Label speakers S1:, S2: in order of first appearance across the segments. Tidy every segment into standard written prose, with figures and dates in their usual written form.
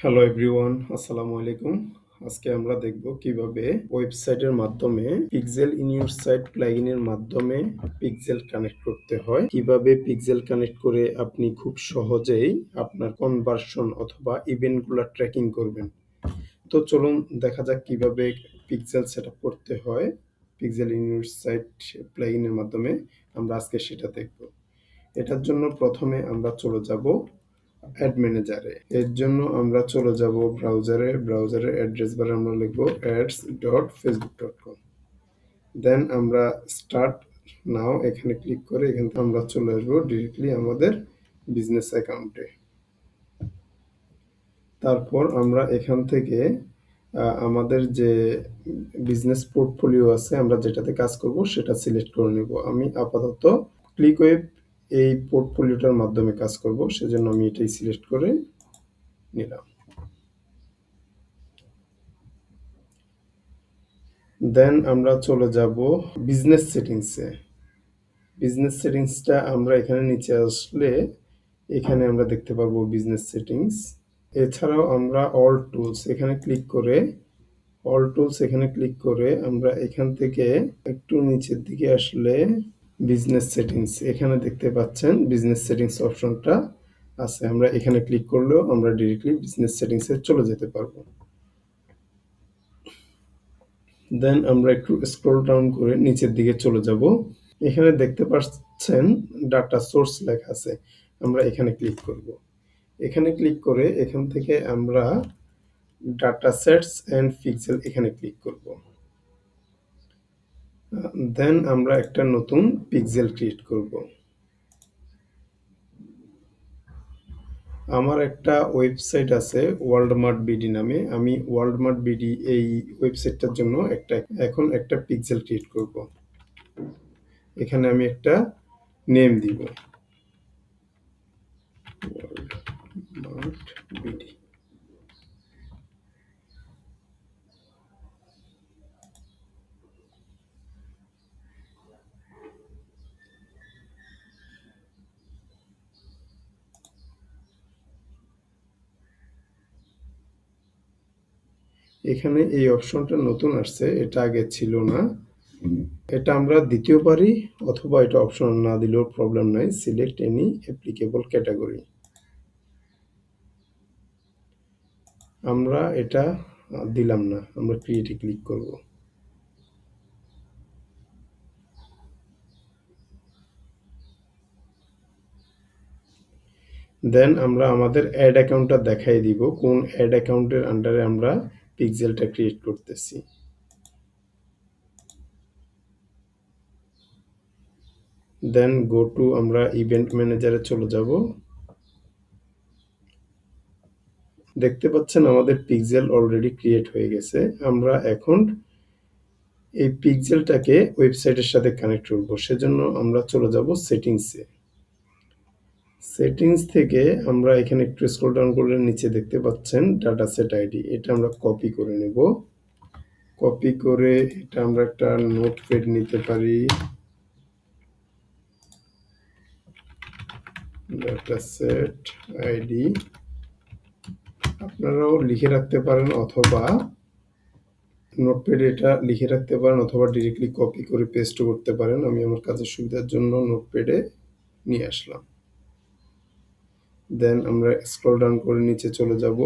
S1: Hello everyone, আসসালামু আলাইকুম। আজকে আমরা দেখব কিভাবে ওয়েবসাইটের মাধ্যমে পিক্সেল ইন ইউর সাইট প্লাগইনের মাধ্যমে পিক্সেল কানেক্ট করতে হয়। কিভাবে পিক্সেল কানেক্ট করে আপনি খুব সহজেই আপনার কনভার্সন অথবা ইভেন্টগুলো ট্র্যাকিং করবেন। তো চলুন দেখা যাক কিভাবে পিক্সেল সেটআপ করতে হয় পিক্সেল ইন ইউর সাইট প্লাগইনের মাধ্যমে। আমরা আজকে সেটা দেখব। এটার জন্য প্রথমে আমরা চলে যাব অ্যাড ম্যানেজারে। এর জন্য আমরা চলে যাব ব্রাউজারের অ্যাড্রেস বারে আমরা লিখব ads.facebook.com। দেন আমরা স্টার্ট নাও এখানে ক্লিক করে এখান থেকে আমরা চলে আসবো ডিরেক্টলি আমাদের বিজনেস অ্যাকাউন্টে। তারপর আমরা এখান থেকে আমাদের যে বিজনেস পোর্টফোলিও আছে আমরা যেটাতে কাজ করব সেটা সিলেক্ট করে নেব। আমি আপাতত ক্লিক ওয়েব এই পোর্টফোলিওটার মাধ্যমে কাজ করব, সেজন্য আমি এটাই সিলেক্ট করে নিলাম। দেন আমরা চলে যাব বিজনেস সেটিংসে। বিজনেস সেটিংসটা আমরা এখানে নিচে আসলে এখানে আমরা দেখতে পারবো বিজনেস সেটিংস। এছাড়াও আমরা অল টুলস এখানে ক্লিক করে আমরা এখান থেকে একটু নিচের দিকে আসলে বিজনেস সেটিংস এখানে দেখতে পাচ্ছেন বিজনেস সেটিংস অপশনটা আছে। আমরা এখানে ক্লিক করলেও আমরা ডিরেক্টলি বিজনেস সেটিংসে চলে যেতে পারবো। দেন আমরা একটু স্ক্রল ডাউন করে নিচের দিকে চলে যাব। এখানে দেখতে পাচ্ছেন ডাটা সোর্স লেখা আছে, আমরা এখানে ক্লিক করব। এখানে ক্লিক করে এখান থেকে আমরা ডাটা সেটস এন্ড পিক্সেল এখানে ক্লিক করব। দেন আমরা একটা নতুন পিক্সেল ক্রিয়েট করব। আমার একটা ওয়েবসাইট আছে ওয়ার্ল্ডমার্ট বিডি নামে। আমি ওয়ার্ল্ডমার্ট বিডি এই ওয়েবসাইটটার জন্য এখন একটা পিক্সেল ক্রিয়েট করব। এখানে আমি একটা নেম দিব ওয়ার্ল্ডমার্ট বিডি। এখানে এই অপশনটা নতুন আসছে, এটা আগে ছিল না। এটা আমরা দিতেও পারি অথবা এটা অপশন না দিলেও প্রবলেম নাই। Select any applicable category. আমরা এটা দিলাম না, আমরা ক্রিয়েটে ক্লিক করব। দেন আমরা আমাদের অ্যাড অ্যাকাউন্টটা দেখাই দিব কোন অ্যাড অ্যাকাউন্টের আন্ডারে আমরা পিক্সেলটা ক্রিয়েট করতেছি। দেন গো টু আমরা ইভেন্ট ম্যানেজারে চলে যাব। দেখতে পাচ্ছেন আমাদের পিক্সেল অলরেডি ক্রিয়েট হয়ে গেছে। আমরা এখন এই পিক্সেলটাকে ওয়েবসাইটের সাথে কানেক্ট করব, সেজন্য আমরা চলে যাব সেটিংসে। সেটিংস থেকে আমরা এখানে একটু স্ক্রল ডাউন করলে নিচে দেখতে পাচ্ছেন ডাটা সেট আইডি। এটা আমরা কপি করে নেব। কপি করে এটা আমরা একটা নোটপ্যাড নিতে পারি। ডাটা সেট আইডি আপনারাও লিখে রাখতে পারেন অথবা নোটপ্যাডে এটা লিখে রাখতে পারেন অথবা ডিরেক্টলি কপি করে পেস্ট করতে পারেন। আমি আমার কাজের সুবিধার জন্য নোটপ্যাডে নিয়ে আসলাম। দেন আমরা স্ক্রল ডাউন করে নিচে চলে যাব।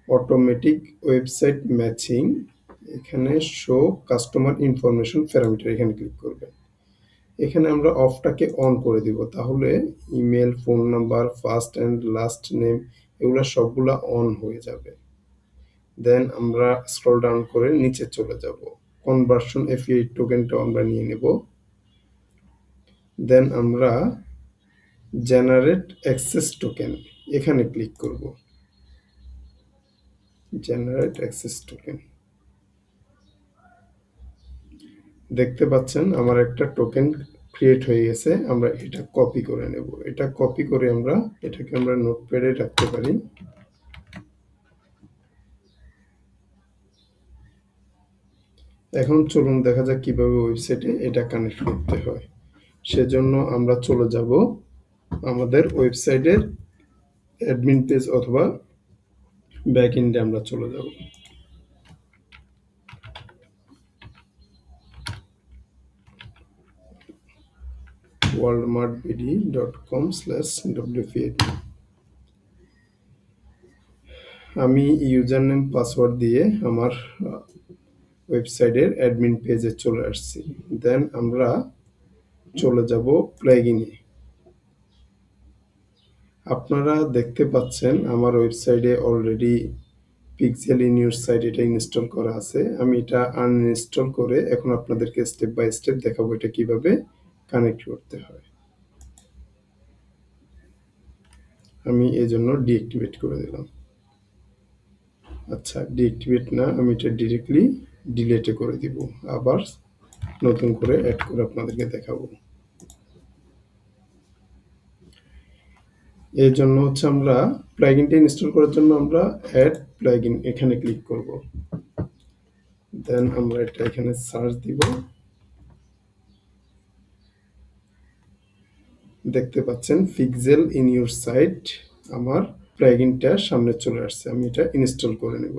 S1: অটোমেটিক ওয়েবসাইট ম্যাচিং, এখানে শো কাস্টমার ইনফরমেশন প্যারামিটার এখানে ক্লিক করবেন। এখানে আমরা অফটাকে অন করে দিব, তাহলে email, phone number, first and last name এগুলো সবগুলা অন হয়ে যাবে। দেন আমরা স্ক্রল ডাউন করে নিচে চলে যাব। কনভার্সন এফিলিয়েট টোকেনটাও আমরা নিয়ে নেব। দেন আমরা জেনারেট অ্যাক্সেস টোকেন এখানে ক্লিক করব। জেনারেট অ্যাক্সেস টোকেন, দেখতে পাচ্ছেন আমার একটা টোকেন ক্রিয়েট হয়ে গেছে। আমরা এটা কপি করে নেব। এটা কপি করে আমরা এটাকে আমরা নোটপ্যাডে রাখতে পারি। এখন চলুন দেখা যাক কিভাবে ওয়েবসাইটে এটা কানেক্ট করতে হয়। সেজন্য আমরা চলে যাব আমাদের ওয়েবসাইটের অ্যাডমিন পেজ অথবা ব্যাক এন্ডে আমরা চলে যাব। walmartbd.com/wpad আমি ইউজার নেম পাসওয়ার্ড দিয়ে আমার ওয়েবসাইটের অ্যাডমিন পেজে চলে আসছি। দেন আমরা চলে যাব প্লাগইনে। আপনারা দেখতে পাচ্ছেন আমার ওয়েবসাইটে already pixel in your site এটা ইনস্টল করা আছে। আমি এটা আনইনস্টল করে এখন আপনাদেরকে স্টেপ বাই স্টেপ দেখাবো এটা কিভাবে কানেক্ট করতে হয়। আমি এজন্য ডিঅ্যাক্টিভেট করে দিলাম। আচ্ছা, ডিঅ্যাক্টিভেট না, আমি এটা ডিরেক্টলি ডিলেটে করে দিব। আবার নতুন করে অ্যাড করে আপনাদেরকে দেখাবো। এর জন্য হচ্ছে আমরা প্লাগইনটা ইনস্টল করার জন্য আমরা অ্যাড প্লাগইন এখানে ক্লিক করব। দেন আমরা এটা এখানে সার্চ দিব। দেখতে পাচ্ছেন পিক্সেল ইন ইউর সাইট আমার প্লাগইনটা সামনে চলে আসছে। আমি এটা ইনস্টল করে নেব।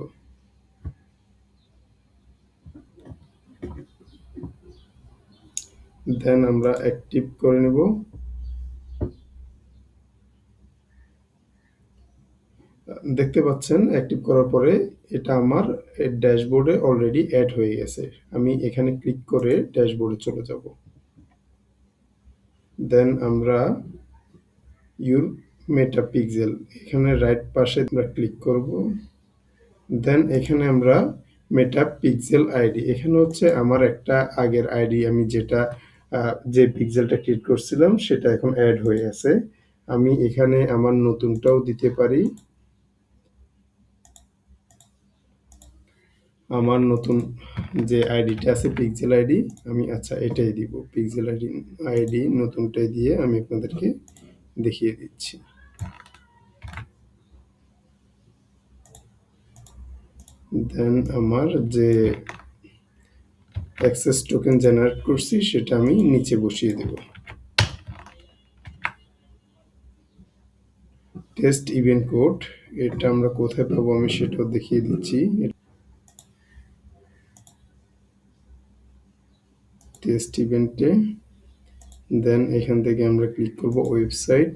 S1: দেন আমরা অ্যাক্টিভ করে নেব। দেখতে পাচ্ছেন অ্যাক্টিভ করার পরে এটা আমার ড্যাশবোর্ডে অলরেডি অ্যাড হয়ে গেছে। আমি এখানে ক্লিক করে ড্যাশবোর্ডে চলে যাব। দেন আমরা ইউর মেটা পিক্সেল এখানে রাইট পাশে আমরা ক্লিক করব। দেন এখানে আমরা মেটা পিক্সেল আইডি, এখানে হচ্ছে আমার একটা আগের আইডি, আমি যেটা যে পিক্সেলটা ক্রিয়েট করছিলাম সেটা এখন অ্যাড হয়ে আছে। আমি এখানে আমার নতুনটাও দিতে পারি। আমার নতুন যে আইডিটা আছে পিক্সেল আইডি, আমি আচ্ছা এটাই দিব। পিক্সেল আইডি নতুনটাই দিয়ে আমি আপনাদেরকে দেখিয়ে দিচ্ছি। দেন আমার যে অ্যাক্সেস টোকেন জেনারেট করছি সেটা আমি নিচে বসিয়ে দেব। টেস্ট ইভেন্ট কোড এটা আমরা কোথায় পাবো আমি সেটাও দেখিয়ে দিচ্ছি। টেস্ট ইভেন্টে দেন এখান থেকে আমরা ক্লিক করব ওয়েবসাইট।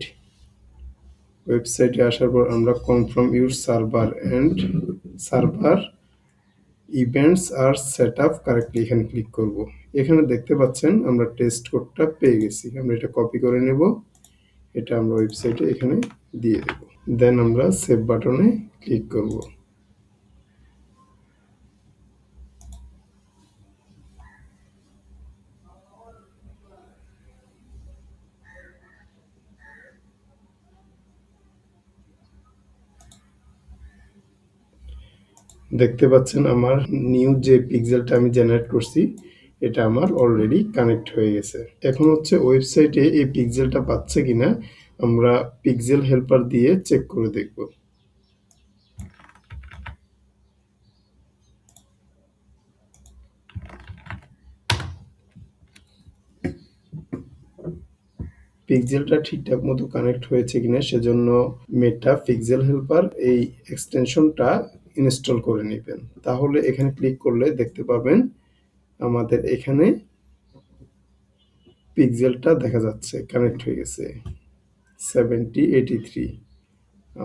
S1: ওয়েবসাইটে আসার পর আমরা confirm your server and server events are set up correctly এখানে ক্লিক করব। এখানে দেখতে পাচ্ছেন আমরা টেস্ট কোডটা পেয়ে গেছি। আমরা এটা কপি করে নেব, এটা আমরা ওয়েবসাইটে এখানে দিয়ে দেব। দেন আমরা সেভ বাটনে ক্লিক করব। দেখতে পাচ্ছেন আমার নিউ যে পিক্সেলটা আমি জেনারেট করছি এটা আমার অলরেডি কানেক্ট হয়ে গেছে। এখন হচ্ছে ওয়েবসাইটে এই পিক্সেলটা পাচ্ছে কিনা আমরা পিক্সেল হেল্পার দিয়ে চেক করে দেখব। পিক্সেলটা ঠিকঠাক মতো কানেক্ট হয়েছে কিনা সেজন্য মেটা পিক্সেল হেল্পার এই এক্সটেনশনটা ইনস্টল করে নেবেন। তাহলে এখানে ক্লিক করলে দেখতে পাবেন আমাদের এখানে পিক্সেলটা দেখা যাচ্ছে কানেক্ট হয়ে গেছে 7083।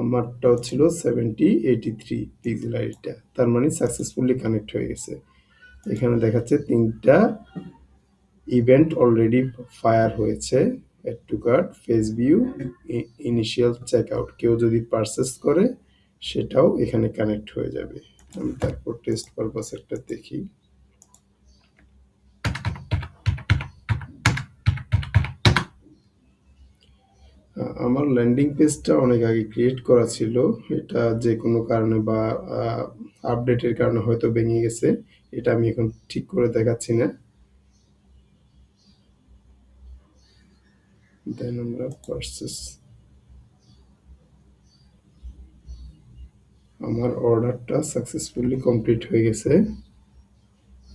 S1: আমারটাও ছিল 7083 পিক্সেল আইডিটা, তার মানে সাকসেসফুলি কানেক্ট হয়ে গেছে। এখানে দেখাচ্ছে 3টা ইভেন্ট অলরেডি ফায়ার হয়েছে। Add to cart, face view, initial check out. কেউ যদি পারচেস করে সেটাও এখানে কানেক্ট হয়ে যাবে। আমি তারপর টেস্ট পারপাস একটা দেখি। আমার ল্যান্ডিং পেজটা অনেক আগে ক্রিয়েট করা ছিল, এটা যে কোনো কারণে বা আপডেটের কারণে হয়তো ভেঙে গেছে। এটা আমি এখন ঠিক করে দেখাচ্ছি না। দেন আমরা পারচেস, আমার অর্ডারটা সাকসেসফুলি কমপ্লিট হয়ে গেছে।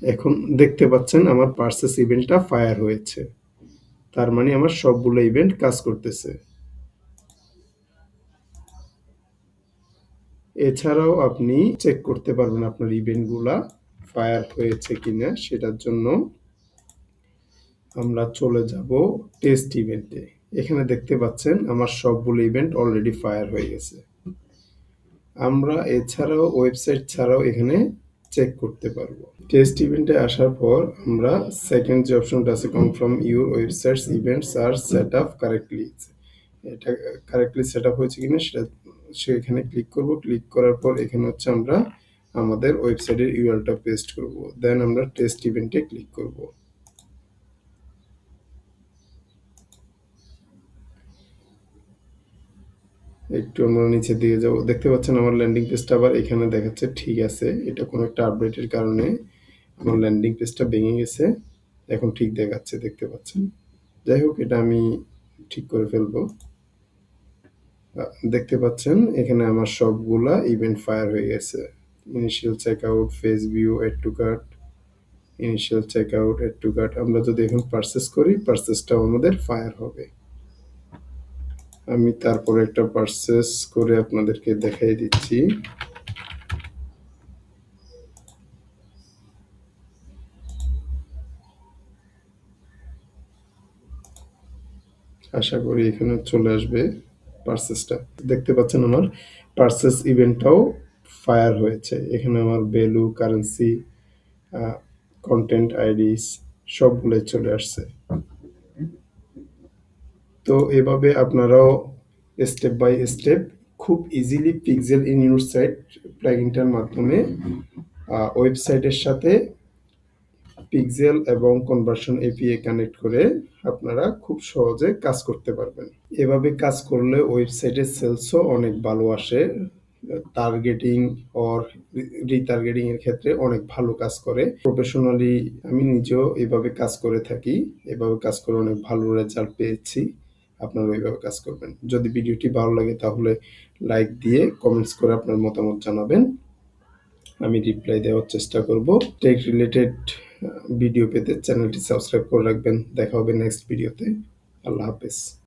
S1: এখন দেখতে পাচ্ছেন আমার পারচেস ইভেন্টটা ফায়ার হয়েছে, তার মানে আমার সবগুলো ইভেন্ট কাজ করতেছে। এছাড়াও আপনি চেক করতে পারবেন আপনার ইভেন্টগুলা ফায়ার হয়েছে কিনা। সেটার জন্য আমরা চলে যাব টেস্ট ইভেন্টে। এখানে দেখতে পাচ্ছেন আমার সবগুলো ইভেন্ট অলরেডি ফায়ার হয়ে গেছে। আমরা এছাড়াও ওয়েবসাইট ছাড়াও এখানে চেক করতে পারবো। টেস্ট ইভেন্টে আসার পর আমরা সেকেন্ড যে অপশনটা আছে, confirm your websites events are set up correctly, এটা কারেক্টলি সেট আপ হয়েছে কিনা সেখানে ক্লিক করব। ক্লিক করার পর এখানে হচ্ছে আমরা আমাদের ওয়েবসাইটের ইউআরএলটা পেস্ট করব। দেন আমরা টেস্ট ইভেন্টে ক্লিক করব। একটু আমরা নিচের দিকে যাব, দেখতে পাচ্ছেন আমার ল্যান্ডিং পেজটা আবার এখানে দেখাচ্ছে ঠিক আছে। এটা কোনো একটা আপডেটের কারণে আমার ল্যান্ডিং পেজটা ভেঙে গেছে, এখন ঠিক দেখাচ্ছে, দেখতে পাচ্ছেন। যাই হোক, এটা আমি ঠিক করে ফেলবো। দেখতে পাচ্ছেন এখানে আমার সবগুলা ইভেন্ট ফায়ার হয়ে গেছে। Initial checkout, face view, add to cart, initial checkout, add to cart. আমরা যদি এখন পারচেস করি, পারচেসটাও আমাদের ফায়ার হবে। আমি তারপরে একটা পারচেস করে আপনাদেরকে দেখাই দিচ্ছি। আশা করি এখানে চলে আসবে পারচেসটা। দেখতে পাচ্ছেন আমার পারচেস ইভেন্টটাও ফায়ার হয়েছে। এখানে আমার ভ্যালু, কারেন্সি, কন্টেন্ট আইডিস সবগুলোই চলে আসছে। তো এভাবে আপনারাও স্টেপ বাই স্টেপ খুব easily pixel in your site প্লাগইনটার মাধ্যমে ওয়েবসাইটের সাথে পিক্সেল এবং কনভার্সন এপিআই কানেক্ট করে আপনারা খুব সহজে কাজ করতে পারবেন। এভাবে কাজ করলে ওয়েবসাইটের সেলসও অনেক ভালো আসে। টার্গেটিং অর রিটার্গেটিং এর ক্ষেত্রে অনেক ভালো কাজ করে। প্রফেশনালি আমি নিজেও এভাবে কাজ করে থাকি। এভাবে কাজ করে অনেক ভালো রেজাল্ট পেয়েছি। আপনারা এইভাবে কাজ করবেন। যদি ভিডিওটি ভালো লাগে তাহলে লাইক দিয়ে কমেন্টস করে আপনার মতামত জানাবেন। আমি রিপ্লাই দেওয়ার চেষ্টা করব। টেক রিলেটেড ভিডিও পেতে চ্যানেলটি সাবস্ক্রাইব করে রাখবেন। দেখা হবে নেক্সট ভিডিওতে। আল্লাহ হাফেজ।